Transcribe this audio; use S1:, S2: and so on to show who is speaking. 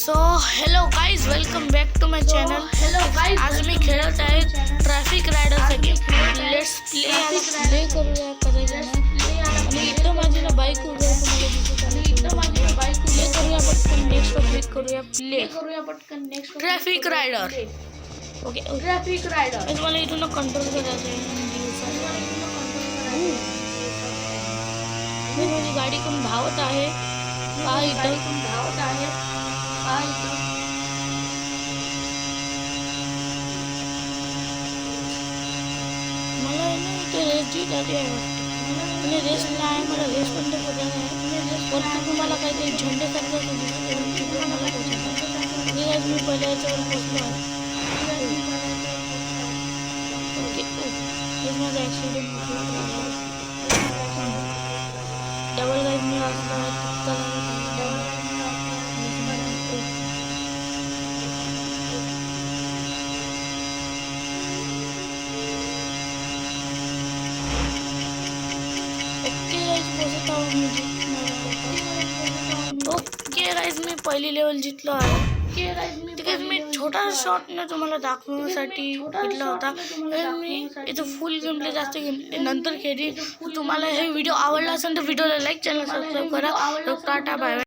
S1: So hello guys, welcome back to my channel. आज मी खेळत आहे ट्रॅफिक रायडरचा गेम. लेट्स प्ले करूया करायचं आणि इथं माझी ना बाईक उभी आहे, तुम्हाला दिसत आहे. प्ले करूया पटकन, नेक्स्ट क्लिक करूया. Play traffic rider. Okay,
S2: traffic rider.
S1: तुम्हाला इथून कंट्रोल करायचं आहे. माझी गाडी कोण धावत आहे पहा इथं. मला आहे ना इथे रेस जी झाली आहे वाटतं. आणि रेस नाही, मला रेस पण तर बघा नाही. वरती तुम्हाला काहीतरी झेंड्यासारखं तिथून मला पोहोचायचं. मी पहिल्या याच्यावर पोचलो आहे. ओके, हेच माझा ॲक्सिडेंट डबल गाईज मी वाचला. ओके गाईज, मी पहिली लेवल जिंकलो आहे. ठीक आहे, मी छोटा शॉर्टने तुम्हाला दाखवण्यासाठी घेतला होता. मी इथं फुल गेमप्ले जास्त गेमप्ले नंतर खेळली. तुम्हाला हे व्हिडिओ आवडला असेल तर व्हिडिओला लाईक, चॅनल सबस्क्राईब करा. टाटा, बाय.